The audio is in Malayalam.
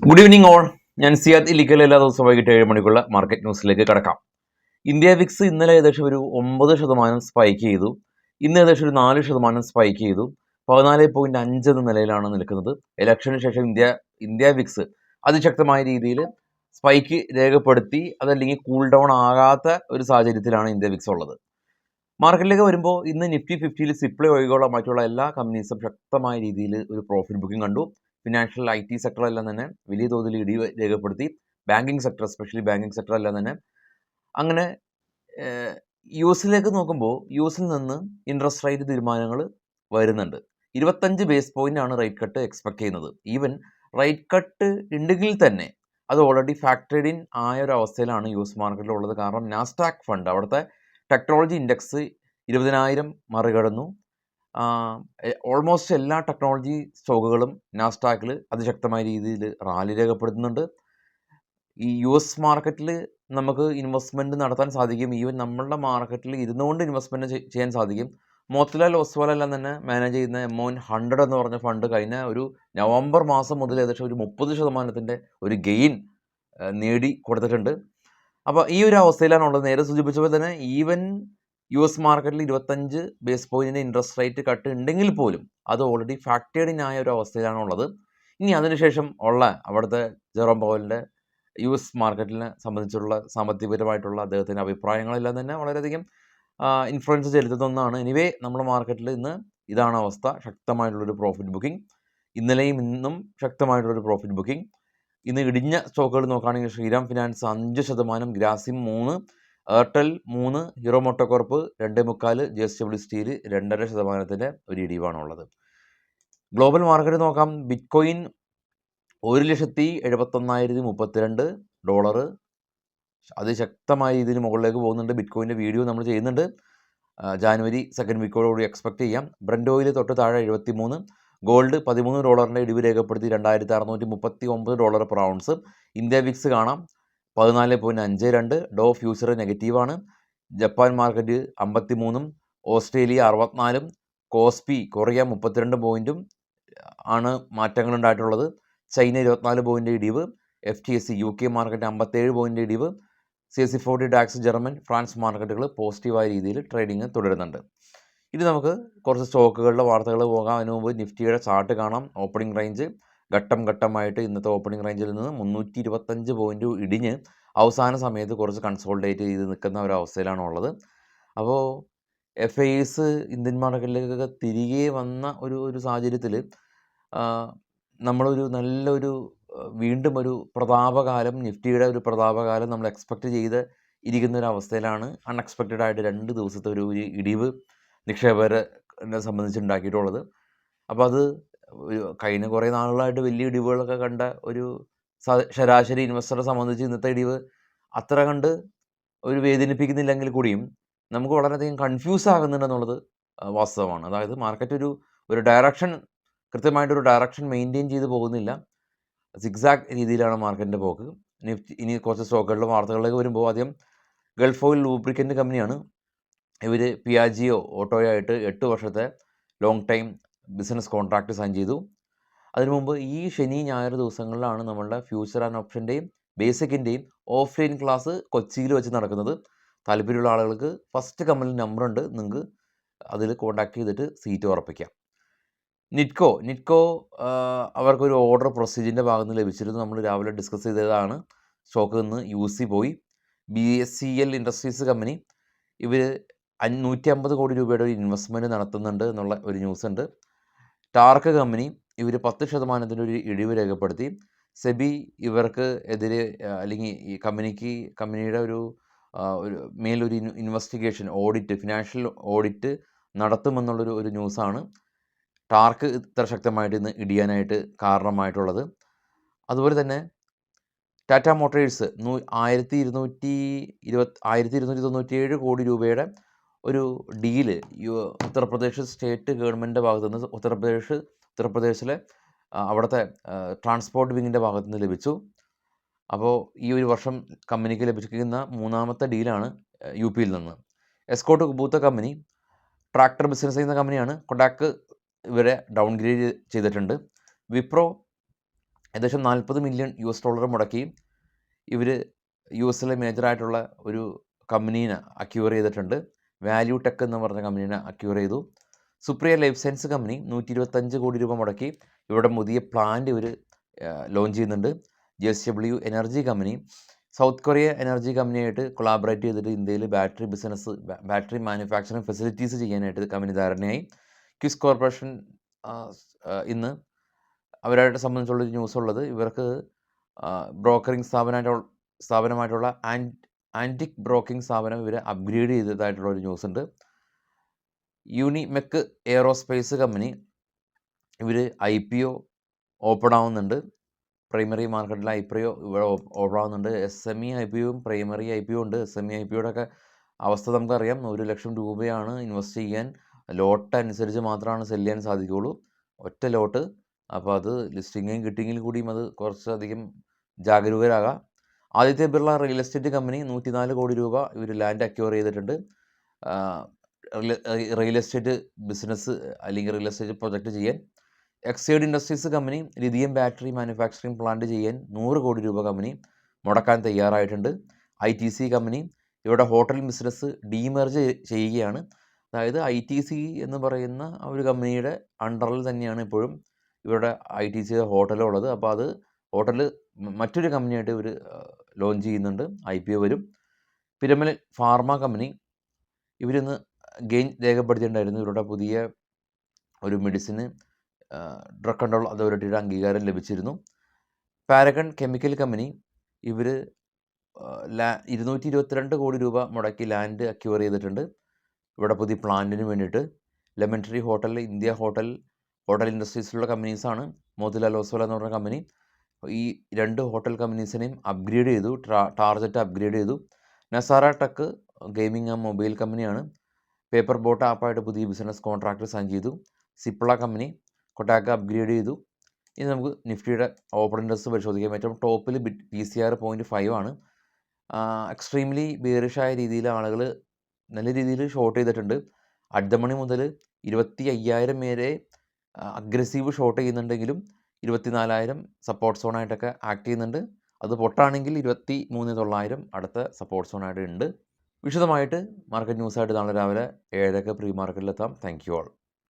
Good evening all. ഞാൻ സിയാദ് ഇല്ലിക്കൽ. എല്ലാ ദിവസവും വൈകിട്ട് 7 മണിക്കുള്ള മാർക്കറ്റ് ന്യൂസിലേക്ക് കടക്കാം. ഇന്ത്യ വിക്സ് ഇന്നലെ ഏകദേശം ഒരു 9% സ്പൈക്ക് ചെയ്തു. ഇന്ന് ഏകദേശം ഒരു 4% സ്പൈക്ക് ചെയ്തു. 14.5 എന്ന നിലയിലാണ് നിൽക്കുന്നത്. ഇലക്ഷന് ശേഷം ഇന്ത്യ വിക്സ് അതിശക്തമായ രീതിയിൽ സ്പൈക്ക് രേഖപ്പെടുത്തി, അതല്ലെങ്കിൽ കൂൾ ഡൗൺ ആകാത്ത ഒരു സാഹചര്യത്തിലാണ് ഇന്ത്യ വിക്സ് ഉള്ളത്. മാർക്കറ്റിലേക്ക് വരുമ്പോൾ ഇന്ന് നിഫ്റ്റി 50-ൽ സിപ്ലൈ ഒഴികെയുള്ള മറ്റുള്ള എല്ലാ കമ്പനീസും ശക്തമായ രീതിയിൽ ഒരു പ്രോഫിറ്റ് ബുക്കിംഗ് കണ്ടു. ഫിനാൻഷ്യൽ IT സെക്ടറെല്ലാം തന്നെ വലിയ തോതിൽ ഇടിവ് രേഖപ്പെടുത്തി. ബാങ്കിങ് സെക്ടർ, എസ്പെഷ്യലി ബാങ്കിങ് സെക്ടറെല്ലാം തന്നെ അങ്ങനെ. യുഎസിലേക്ക് നോക്കുമ്പോൾ യുഎസിൽ നിന്ന് ഇൻട്രസ്റ്റ് റേറ്റ് തീരുമാനങ്ങൾ വരുന്നുണ്ട്. 25 ബേസ് പോയിന്റ് ആണ് റേറ്റ് കട്ട് എക്സ്പെക്ട് ചെയ്യുന്നത്. ഈവൻ റേറ്റ് കട്ട് ഉണ്ടെങ്കിൽ തന്നെ അത് ഓൾറെഡി ഫാക്ടറിഡ് ഇൻ ആയ ഒരു അവസ്ഥയിലാണ് യുഎസ് മാർക്കറ്റിലുള്ളത്. കാരണം നാസ്ഡാക്ക് ഫണ്ട്, അവിടുത്തെ ടെക്നോളജി ഇൻഡെക്സ് 20,000 മറികടന്നു. ഓൾമോസ്റ്റ് എല്ലാ ടെക്നോളജി സ്റ്റോക്കുകളും നാസ്ഡാക്കിൽ അതിശക്തമായ രീതിയിൽ റാലി രേഖപ്പെടുത്തുന്നുണ്ട്. ഈ US മാർക്കറ്റിൽ നമുക്ക് ഇൻവെസ്റ്റ്മെൻറ്റ് നടത്താൻ സാധിക്കും. ഈവൻ നമ്മളുടെ മാർക്കറ്റിൽ ഇരുന്നുകൊണ്ട് ഇൻവെസ്റ്റ്മെൻറ്റ് ചെയ്യാൻ സാധിക്കും. മോത്തിലാൽ ഒസ്വാൽ എല്ലാം തന്നെ മാനേജ് ചെയ്യുന്ന M100 എന്ന് പറഞ്ഞ ഫണ്ട് കഴിഞ്ഞ ഒരു നവംബർ മാസം മുതൽ ഏകദേശം ഒരു 30% ഒരു ഗെയിൻ നേടി കൊടുത്തിട്ടുണ്ട്. അപ്പോൾ ഈ ഒരു അവസ്ഥയിലാണുള്ളത്. നേരെ സൂചിപ്പിച്ചപ്പോൾ തന്നെ ഈവൻ US മാർക്കറ്റിൽ 25 ബേസ് പോയിന്റിൻ്റെ ഇൻട്രസ്റ്റ് റേറ്റ് കട്ട് ഉണ്ടെങ്കിൽ പോലും അത് ഓൾറെഡി ഫാക്ടേർഡ് ഇൻ ആയ ഒരു അവസ്ഥയിലാണുള്ളത്. ഇനി അതിനുശേഷം ഉള്ള അവിടുത്തെ ജെറോം പവലിൻ്റെ US മാർക്കറ്റിനെ സംബന്ധിച്ചുള്ള സാമ്പത്തികപരമായിട്ടുള്ള അദ്ദേഹത്തിൻ്റെ അഭിപ്രായങ്ങളെല്ലാം തന്നെ വളരെയധികം ഇൻഫ്ലുവൻസ് ചെലുത്തുന്ന ഒന്നാണ്. എനിവേ നമ്മുടെ മാർക്കറ്റിൽ ഇന്ന് ഇതാണ് അവസ്ഥ. ശക്തമായിട്ടുള്ളൊരു പ്രോഫിറ്റ് ബുക്കിംഗ്, ഇന്നലെയും ഇന്നും ശക്തമായിട്ടുള്ളൊരു പ്രോഫിറ്റ് ബുക്കിംഗ്. ഇന്ന് ഇടിഞ്ഞ സ്റ്റോക്കുകൾ നോക്കുകയാണെങ്കിൽ Shriram Finance 5%, Grasim 3%, Airtel 3%, Hero MotoCorp 2.25%, JSW Steel 2.5% ഒരു ഇടിവാണുള്ളത്. ഗ്ലോബൽ മാർക്കറ്റ് നോക്കാം. ബിറ്റ്കോയിൻ $1,71,032 അതിശക്തമായ രീതിയിൽ മുകളിലേക്ക് പോകുന്നുണ്ട്. ബിറ്റ്കോയിൻ്റെ വീഡിയോ നമ്മൾ ചെയ്യുന്നുണ്ട്. ജാനുവരി 2nd വീക്കോടുകൂടി എക്സ്പെക്ട് ചെയ്യാം. ബ്രന്റ് ഓയിൽ തൊട്ട് താഴെ 73. ഗോൾഡ് $13 ഇടിവ് രേഖപ്പെടുത്തി $2,639 പെർ ഔൺസ്. ഇന്ത്യ വിക്സ് കാണാം 14.52. ഡോ ഫ്യൂച്ചർ നെഗറ്റീവാണ്. Japan market 53, Australia 64, KOSPI Korea 32 പോയിൻറ്റും ആണ് മാറ്റങ്ങൾ ഉണ്ടായിട്ടുള്ളത്. ചൈന 24 പോയിൻ്റ് ഇടിവ്. FTSE UK മാർക്കറ്റ് 57 പോയിൻ്റ് ഇടിവ്. CAC 40 ഡാക്സ് ജർമ്മൻ, ഫ്രാൻസ് മാർക്കറ്റുകൾ പോസിറ്റീവായ രീതിയിൽ ട്രേഡിംഗ് തുടരുന്നുണ്ട്. ഇത് നമുക്ക് കുറച്ച് സ്റ്റോക്കുകളുടെ വാർത്തകൾ പോകാം. അതിനു മുമ്പ് നിഫ്റ്റിയുടെ ചാർട്ട് കാണാം. ഓപ്പണിംഗ് റേഞ്ച് ഘട്ടം ഘട്ടമായിട്ട് ഇന്നത്തെ ഓപ്പണിംഗ് റേഞ്ചിൽ നിന്ന് 325 പോയിൻ്റ് ഇടിഞ്ഞ് അവസാന സമയത്ത് കുറച്ച് കൺസോൾഡേറ്റ് ചെയ്ത് നിൽക്കുന്ന ഒരവസ്ഥയിലാണ് ഉള്ളത്. അപ്പോൾ FIs ഇന്ത്യൻ മാർക്കറ്റിലേക്കൊക്കെ തിരികെ വന്ന ഒരു സാഹചര്യത്തിൽ നമ്മളൊരു നല്ലൊരു വീണ്ടും ഒരു പ്രതാപകാലം, നിഫ്റ്റിയുടെ ഒരു പ്രതാപകാലം നമ്മൾ എക്സ്പെക്റ്റ് ചെയ്ത് ഇരിക്കുന്ന ഒരു അവസ്ഥയിലാണ് അൺഎക്സ്പെക്റ്റഡ് ആയിട്ട് 2 ദിവസത്തെ ഒരു ഇടിവ് നിക്ഷേപകരെ സംബന്ധിച്ച് ഉണ്ടാക്കിയിട്ടുള്ളത്. അപ്പോൾ അത് കഴിഞ്ഞ കുറേ നാളുകളായിട്ട് വലിയ ഇടിവുകളൊക്കെ കണ്ട ഒരു ശരാശരി ഇൻവെസ്റ്ററെ സംബന്ധിച്ച് ഇന്നത്തെ ഇടിവ് അത്ര കണ്ട് ഒരു വേദനിപ്പിക്കുന്നില്ലെങ്കിൽ കൂടിയും നമുക്ക് വളരെയധികം കൺഫ്യൂസ് ആകുന്നുണ്ടെന്നുള്ളത് വാസ്തവമാണ്. അതായത് മാർക്കറ്റ് ഒരു ഡയറക്ഷൻ, കൃത്യമായിട്ടൊരു ഡയറക്ഷൻ മെയിൻറ്റെയിൻ ചെയ്ത് പോകുന്നില്ല. സിഗ്സാഗ് രീതിയിലാണ് മാർക്കറ്റിൻ്റെ പോക്ക്. ഇനി കുറച്ച് സ്റ്റോക്കുകളുടെ വാർത്തകളിലേക്ക് വരുമ്പോൾ ആദ്യം ഗൾഫ് ഓയിൽ ലൂബ്രിക്കൻ്റ് കമ്പനിയാണ്. ഇവർ പിയാജിയോ ഓട്ടോയോ ആയിട്ട് 8 വർഷത്തെ long time business contract sign ചെയ്തു. അതിനു മുമ്പ് ഈ ശനി ഞായർ ദിവസങ്ങളിലാണ് നമ്മളുടെ ഫ്യൂച്ചർ ആൻഡ് ഓപ്ഷൻ്റെയും ബേസിക്കിൻ്റെയും ഓഫ്ലൈൻ ക്ലാസ് കൊച്ചിയിൽ വെച്ച് നടക്കുന്നത്. താല്പര്യമുള്ള ആളുകൾക്ക് ഫസ്റ്റ് കമ്പനി നമ്പറുണ്ട്, നിങ്ങൾക്ക് അതിൽ കോൺടാക്ട് ചെയ്തിട്ട് സീറ്റ് ഉറപ്പിക്കാം. നിറ്റ്കോ അവർക്കൊരു ഓർഡർ പ്രൊസീജിയറിൻ്റെ ഭാഗത്ത് നിന്ന് ലഭിച്ചിരുന്നു. നമ്മൾ രാവിലെ ഡിസ്കസ് ചെയ്തതാണ്. സ്റ്റോക്ക് നിന്ന് UC പോയി. BCL ഇൻഡസ്ട്രീസ് കമ്പനി ഇവർ 150 കോടി രൂപയുടെ ഒരു ഇൻവെസ്റ്റ്മെൻറ്റ് നടത്തുന്നുണ്ട് എന്നുള്ള ഒരു ന്യൂസ് ഉണ്ട്. ടാർക്ക് കമ്പനി ഇവർ 10% ഒരു ഇടിവ് രേഖപ്പെടുത്തി. സെബി ഇവർക്ക് എതിരെ അല്ലെങ്കിൽ ഈ കമ്പനിയുടെ ഒരു മേലൊരു ഇൻവെസ്റ്റിഗേഷൻ ഓഡിറ്റ്, ഫിനാൻഷ്യൽ ഓഡിറ്റ് നടത്തുമെന്നുള്ളൊരു ന്യൂസാണ് ടാർക്ക് ഇത്ര ശക്തമായിട്ട് ഇന്ന് ഇടിയാനായിട്ട് കാരണമായിട്ടുള്ളത്. അതുപോലെ തന്നെ ടാറ്റ മോട്ടോഴ്സ് 1297 കോടി രൂപയുടെ ഒരു ഡീല് ഉത്തർപ്രദേശ് സ്റ്റേറ്റ് ഗവൺമെൻറ്റിൻ്റെ ഭാഗത്തു നിന്ന് ഉത്തർപ്രദേശിലെ അവിടുത്തെ ട്രാൻസ്പോർട്ട് വിങ്ങിൻ്റെ ഭാഗത്തു നിന്ന് ലഭിച്ചു. അപ്പോൾ ഈ ഒരു വർഷം കമ്പനിക്ക് ലഭിച്ചിരിക്കുന്ന 3ാമത്തെ ഡീലാണ് UP നിന്ന്. എസ്കോട്ട് കുബൂത്ത കമ്പനി ട്രാക്ടർ ബിസിനസ് ചെയ്യുന്ന കമ്പനിയാണ്. കൊഡാക്ക് ഇവരെ ഡൗൺഗ്രേഡ് ചെയ്തിട്ടുണ്ട്. വിപ്രോ ഏകദേശം $40 മില്യൺ മുടക്കി ഇവർ യു എസിലെ മേജറായിട്ടുള്ള ഒരു കമ്പനീനെ അക്യൂർ ചെയ്തിട്ടുണ്ട്. വാല്യൂ ടെക് എന്ന് പറഞ്ഞ കമ്പനീനെ അക്യൂർ ചെയ്തു. സുപ്രിയ ലൈഫ് സയൻസ് കമ്പനി 125 കോടി രൂപ മുടക്കി ഇവിടെ പുതിയ പ്ലാന്റ് ഇവർ ലോഞ്ച് ചെയ്യുന്നുണ്ട്. JSW energy company South Korea energy കമ്പനിയായിട്ട് കൊളാബറേറ്റ് ചെയ്തിട്ട് ഇന്ത്യയിൽ ബാറ്ററി മാനുഫാക്ചറിങ് ഫെസിലിറ്റീസ് ചെയ്യാനായിട്ട് കമ്പനി ധാരണയായി. ക്വിസ് കോർപ്പറേഷൻ ഇന്ന് അവരായിട്ട് സംബന്ധിച്ചുള്ളൊരു ന്യൂസ് ഉള്ളത്, ഇവർക്ക് ബ്രോക്കറിംഗ് സ്ഥാപനമായിട്ടുള്ള ആൻറ്റിക് ബ്രോക്കിംഗ് സ്ഥാപനം ഇവരെ അപ്ഗ്രേഡ് ചെയ്തതായിട്ടുള്ള ഒരു ന്യൂസ് ഉണ്ട്. യൂണിമെക്ക് എയറോസ്പേസ് കമ്പനി ഇവർ IPO ഓപ്പൺ ആവുന്നുണ്ട്. പ്രൈമറി മാർക്കറ്റിൽ IPO ഇവിടെ ഓപ്പൺ ആവുന്നുണ്ട്. SME IPOയും പ്രൈമറി IPO ഉണ്ട്. SME IPOയുടെ ഒക്കെ അവസ്ഥ നമുക്കറിയാം. 1 ലക്ഷം രൂപയാണ് ഇൻവെസ്റ്റ് ചെയ്യാൻ. ലോട്ട് അനുസരിച്ച് മാത്രമാണ് സെല് ചെയ്യാൻ സാധിക്കുകയുള്ളൂ, ഒറ്റ ലോട്ട്. അപ്പോൾ അത് ലിസ്റ്റിങ്ങും കിട്ടിയെങ്കിൽ കൂടിയും അത് കുറച്ചധികം ജാഗരൂകരാകാം. Aditya Birla real estate company 104 കോടി രൂപ ഇവർ ലാൻഡ് അക്യൂർ ചെയ്തിട്ടുണ്ട്. റിയൽ എസ്റ്റേറ്റ് ബിസിനസ് അല്ലെങ്കിൽ റിയൽ എസ്റ്റേറ്റ് പ്രൊജക്റ്റ് ചെയ്യാൻ. Exide Industries company lithium battery manufacturing plant ചെയ്യാൻ 100 കോടി രൂപ കമ്പനി മുടക്കാൻ തയ്യാറായിട്ടുണ്ട്. ITC കമ്പനി ഇവിടെ ഹോട്ടൽ ബിസിനസ് ഡീമെർജ് ചെയ്യുകയാണ്. അതായത് ITC എന്ന് പറയുന്ന ഒരു കമ്പനിയുടെ അണ്ടറിൽ തന്നെയാണ് ഇപ്പോഴും ഇവരുടെ ITC ഹോട്ടലുള്ളത്. അപ്പോൾ അത് ഹോട്ടൽ മറ്റൊരു കമ്പനിയായിട്ട് ഇവർ ലോഞ്ച് ചെയ്യുന്നുണ്ട്. IPO വരും. പിരമൽ ഫാർമ കമ്പനി ഇവരിന്ന് ഗെയിൻ രേഖപ്പെടുത്തിയിട്ടുണ്ടായിരുന്നു. ഇവരുടെ പുതിയ ഒരു മെഡിസിന് ഡ്രഗ് കൺട്രോൾ അതോറിറ്റിയുടെ അംഗീകാരം ലഭിച്ചിരുന്നു. പാരഗൺ കെമിക്കൽ കമ്പനി ഇവർ 222 കോടി രൂപ മുടക്കി ലാൻഡ് അക്യൂർ ചെയ്തിട്ടുണ്ട് ഇവിടെ പുതിയ പ്ലാന്റിന് വേണ്ടിയിട്ട്. Lemon Tree hotel, India hotel ഇൻഡസ്ട്രീസിലുള്ള കമ്പനീസാണ്. മോത്തിലാൽ ഒസ്വാൾ എന്ന് പറഞ്ഞ കമ്പനി ഈ 2 ഹോട്ടൽ കമ്പനീസിനെയും അപ്ഗ്രേഡ് ചെയ്തു, ടാർജറ്റ് അപ്ഗ്രേഡ് ചെയ്തു. Nazara tech gaming and mobile കമ്പനിയാണ്. പേപ്പർ ബോട്ട് ആപ്പായിട്ട് പുതിയ ബിസിനസ് കോൺട്രാക്ട് സൈൻ ചെയ്തു. സിപ്ല കമ്പനി കൊട്ടാക്ക അപ്ഗ്രേഡ് ചെയ്തു. ഇനി നമുക്ക് നിഫ്റ്റിയുടെ ഓപ്പൺ ഇൻട്രസ്റ്റ് പരിശോധിക്കാം. ഏറ്റവും ടോപ്പിൽ PCR 0.5 ആണ്. എക്സ്ട്രീംലി ബിയറിഷായ രീതിയിൽ ആളുകൾ നല്ല രീതിയിൽ ഷോർട്ട് ചെയ്തിട്ടുണ്ട്. അറ്റ് ദ മണി മുതൽ 25,000 വരെ അഗ്രസീവ് ഷോർട്ട് ചെയ്യുന്നുണ്ടെങ്കിലും 24,000 സപ്പോർട്ട് സോണായിട്ടൊക്കെ ആക്ട് ചെയ്യുന്നുണ്ട്. അത് പൊട്ടാണെങ്കിൽ 23,900 അടുത്ത സപ്പോർട്ട് സോണായിട്ട് ഉണ്ട്. വിശദമായിട്ട് മാർക്കറ്റ് ന്യൂസായിട്ട് നാളെ രാവിലെ 7 പ്രീ മാർക്കറ്റിലെത്താം. Thank you all.